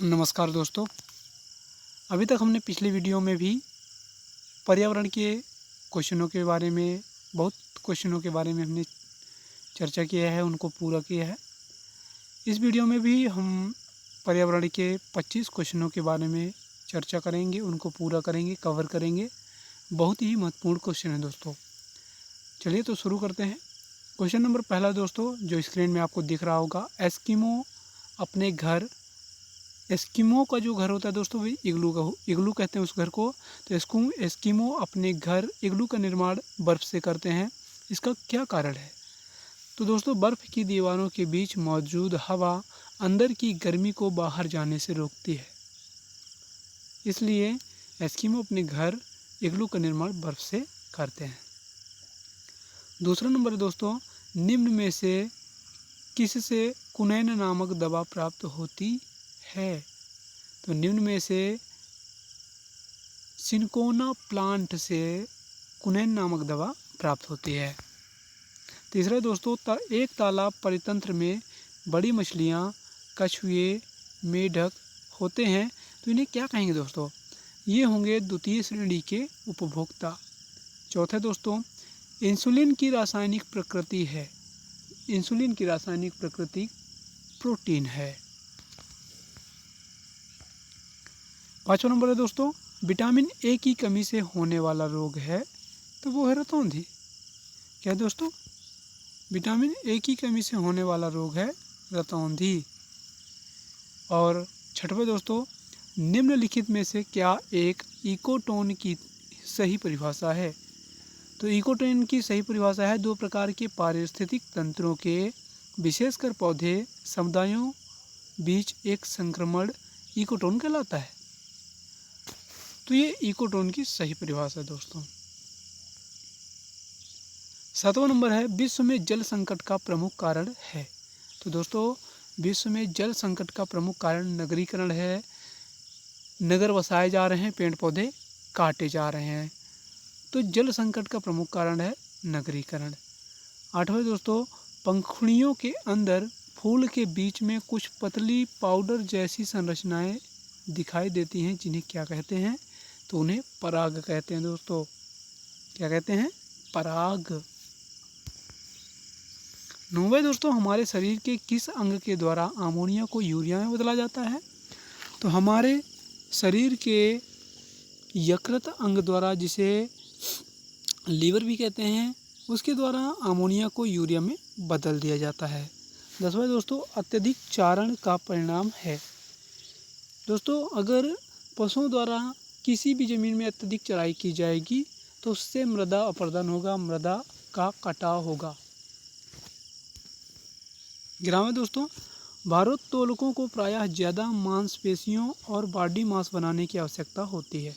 नमस्कार दोस्तों। अभी तक हमने पिछले वीडियो में भी पर्यावरण के क्वेश्चनों के बारे में बहुत क्वेश्चनों के बारे में हमने चर्चा किया है, उनको पूरा किया है। इस वीडियो में भी हम पर्यावरण के 25 क्वेश्चनों के बारे में चर्चा करेंगे, उनको पूरा करेंगे, कवर करेंगे। बहुत ही महत्वपूर्ण क्वेश्चन है दोस्तों। चलिए तो शुरू करते हैं। क्वेश्चन नंबर पहला दोस्तों, जो स्क्रीन में आपको दिख रहा होगा, एस्किमो का जो घर होता है दोस्तों, वही इग्लू कहते हैं उस घर को। तो एस्किमो अपने घर इग्लू का निर्माण बर्फ़ से करते हैं। इसका क्या कारण है? तो दोस्तों, बर्फ़ की दीवारों के बीच मौजूद हवा अंदर की गर्मी को बाहर जाने से रोकती है, इसलिए एस्किमो अपने घर इग्लू का निर्माण बर्फ़ से करते हैं। दूसरा नंबर दोस्तों, निम्न में से किससे कुनैन नामक दवा प्राप्त होती है? तो निम्न में से सिनकोना प्लांट से कुनैन नामक दवा प्राप्त होती है। तीसरा दोस्तों, एक तालाब परितंत्र में बड़ी मछलियाँ, कछुए, मेढक होते हैं, तो इन्हें क्या कहेंगे दोस्तों? ये होंगे द्वितीय श्रेणी के उपभोक्ता। चौथा दोस्तों, इंसुलिन की रासायनिक प्रकृति है। इंसुलिन की रासायनिक प्रकृति प्रोटीन है। पाँचवा नंबर है दोस्तों, विटामिन ए की कमी से होने वाला रोग है, तो वो है रतौंधी। क्या दोस्तों? विटामिन ए की कमी से होने वाला रोग है रतौंधी। और छठवें दोस्तों, निम्नलिखित में से क्या एक इकोटोन की सही परिभाषा है? तो इकोटोन की सही परिभाषा है, दो प्रकार के पारिस्थितिक तंत्रों के, विशेषकर पौधे समुदायों बीच एक संक्रमण इकोटोन कहलाता है। तो ये इकोटोन की सही परिभाषा है दोस्तों। सातवां नंबर है, विश्व में जल संकट का प्रमुख कारण है। तो दोस्तों, विश्व में जल संकट का प्रमुख कारण नगरीकरण है। नगर बसाए जा रहे हैं, पेड़ पौधे काटे जा रहे हैं, तो जल संकट का प्रमुख कारण है नगरीकरण। आठवें दोस्तों, पंखुड़ियों के अंदर फूल के बीच में कुछ पतली पाउडर जैसी संरचनाएं दिखाई देती हैं, जिन्हें क्या कहते हैं? तो उन्हें पराग कहते हैं दोस्तों। क्या कहते हैं? पराग। नौवें दोस्तों, हमारे शरीर के किस अंग के द्वारा अमोनिया को यूरिया में बदला जाता है? तो हमारे शरीर के यकृत अंग द्वारा, जिसे लीवर भी कहते हैं, उसके द्वारा अमोनिया को यूरिया में बदल दिया जाता है। 10वां दोस्तों, अत्यधिक चारण का परिणाम है। दोस्तों, अगर पशुओं द्वारा किसी भी ज़मीन में अत्यधिक चराई की जाएगी तो उससे मृदा अपरदन होगा, मृदा का कटाव होगा। 11वां दोस्तों, भारोत्तोलकों को प्रायः ज़्यादा मांसपेशियों और बॉडी मास बनाने की आवश्यकता होती है।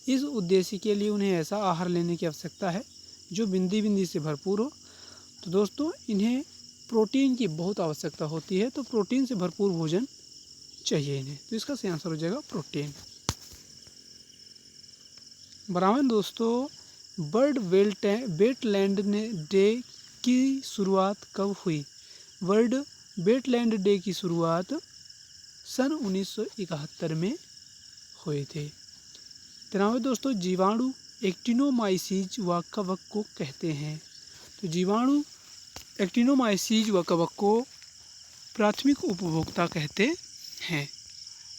इस उद्देश्य के लिए उन्हें ऐसा आहार लेने की आवश्यकता है जो बिंदी बिंदी से भरपूर हो। तो दोस्तों, इन्हें प्रोटीन की बहुत आवश्यकता होती है, तो प्रोटीन से भरपूर भोजन चाहिए इन्हें। तो इसका सही आंसर हो जाएगा प्रोटीन। 12वां दोस्तों, वर्ल्ड वेटलैंड डे की शुरुआत कब हुई? वर्ल्ड वेटलैंड डे की शुरुआत सन 1971 में हुए थे। 13वां दोस्तों, जीवाणु एक्टिनोमाइसीज व कवक को कहते हैं। तो जीवाणु एक्टिनोमाइसीज व कवक को प्राथमिक उपभोक्ता कहते हैं।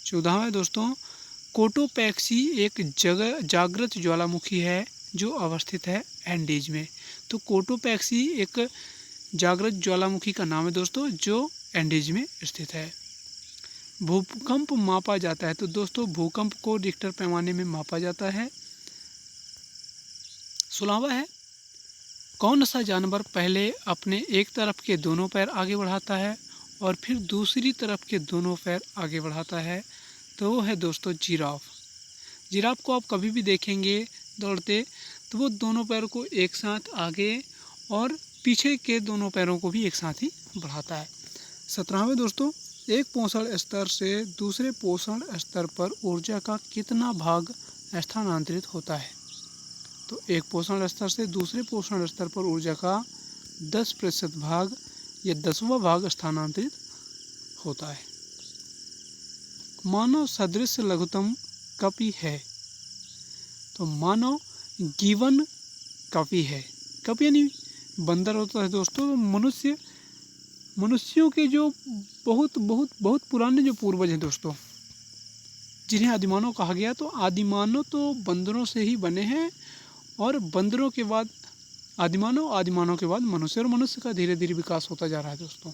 14वां दोस्तों, कोटोपैक्सी एक जागृत ज्वालामुखी है जो अवस्थित है एंडीज में। तो कोटोपैक्सी एक जागृत ज्वालामुखी का नाम है दोस्तों, जो एंडीज में स्थित है। भूकंप मापा जाता है। तो दोस्तों, भूकंप को रिक्टर पैमाने में मापा जाता है। 16वां है, कौन सा जानवर पहले अपने एक तरफ के दोनों पैर आगे बढ़ाता है और फिर दूसरी तरफ के दोनों पैर आगे बढ़ाता है? तो वो है दोस्तों जिराफ। जिराफ को आप कभी भी देखेंगे दौड़ते, तो वो दोनों पैरों को एक साथ आगे और पीछे के दोनों पैरों को भी एक साथ ही बढ़ाता है। 17वें दोस्तों, एक पोषण स्तर से दूसरे पोषण स्तर पर ऊर्जा का कितना भाग स्थानांतरित होता है? तो एक पोषण स्तर से दूसरे पोषण स्तर पर ऊर्जा का 10% भाग या 10वां भाग स्थानांतरित होता है। मानव सदृश लघुत्तम कपि है? तो मानव गिवन कपि है। कपि यानी बंदर होता है दोस्तों। तो मनुष्यों के जो बहुत बहुत बहुत पुराने जो पूर्वज हैं दोस्तों, जिन्हें आदिमानव कहा गया, तो आदिमानव तो बंदरों से ही बने हैं, और बंदरों के बाद आदिमानव, आदिमानव के बाद मनुष्य, और मनुष्य का धीरे धीरे विकास होता जा रहा है दोस्तों।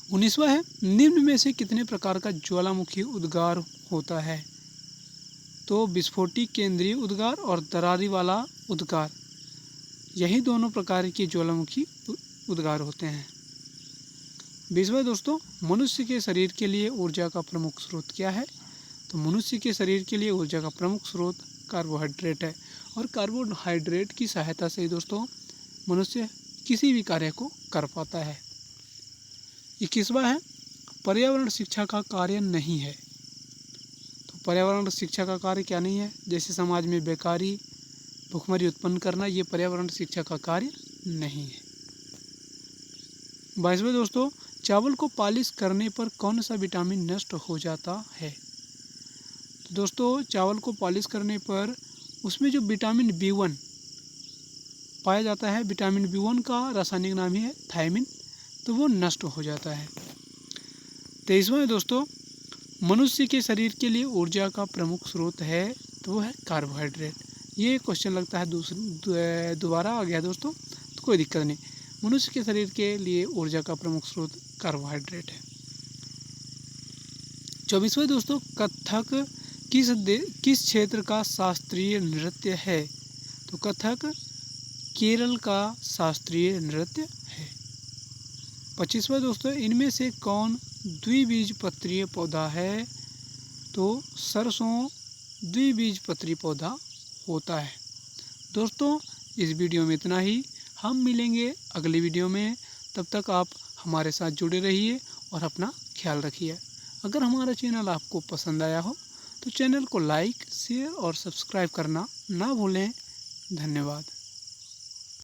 19वां है, निम्न में से कितने प्रकार का ज्वालामुखी उद्गार होता है? तो विस्फोटी केंद्रीय उद्गार और दरारी वाला उद्गार, यही दोनों प्रकार के ज्वालामुखी उद्गार होते हैं। 20वां दोस्तों, मनुष्य के शरीर के लिए ऊर्जा का प्रमुख स्रोत क्या है? तो मनुष्य के शरीर के लिए ऊर्जा का प्रमुख स्रोत कार्बोहाइड्रेट है, और कार्बोहाइड्रेट की सहायता से दोस्तों मनुष्य किसी भी कार्य को कर पाता है। 21वां है, पर्यावरण शिक्षा का कार्य नहीं है। तो पर्यावरण शिक्षा का कार्य क्या नहीं है? जैसे समाज में बेकारी, भुखमरी उत्पन्न करना, ये पर्यावरण शिक्षा का कार्य नहीं है। 22वां दोस्तों, चावल को पॉलिश करने पर कौन सा विटामिन नष्ट हो जाता है? तो दोस्तों चावल को पॉलिश करने पर उसमें जो विटामिन B1 पाया जाता है, विटामिन B1 का रासायनिक नाम ही है थायमिन, तो वो नष्ट हो जाता है। 23वां दोस्तों, मनुष्य के शरीर के लिए ऊर्जा का प्रमुख स्रोत है, तो वो है कार्बोहाइड्रेट। ये क्वेश्चन लगता है दोबारा आ गया दोस्तों, तो कोई दिक्कत नहीं। मनुष्य के शरीर के लिए ऊर्जा का प्रमुख स्रोत कार्बोहाइड्रेट है। 24वां दोस्तों, कथक किस क्षेत्र का शास्त्रीय नृत्य है? तो कथक केरल का शास्त्रीय नृत्य है। 25वां दोस्तों, इनमें से कौन द्विबीजपत्री पौधा है? तो सरसों द्विबीजपत्री पौधा होता है। दोस्तों इस वीडियो में इतना ही, हम मिलेंगे अगली वीडियो में। तब तक आप हमारे साथ जुड़े रहिए और अपना ख्याल रखिए। अगर हमारा चैनल आपको पसंद आया हो तो चैनल को लाइक, शेयर और सब्सक्राइब करना ना भूलें। धन्यवाद।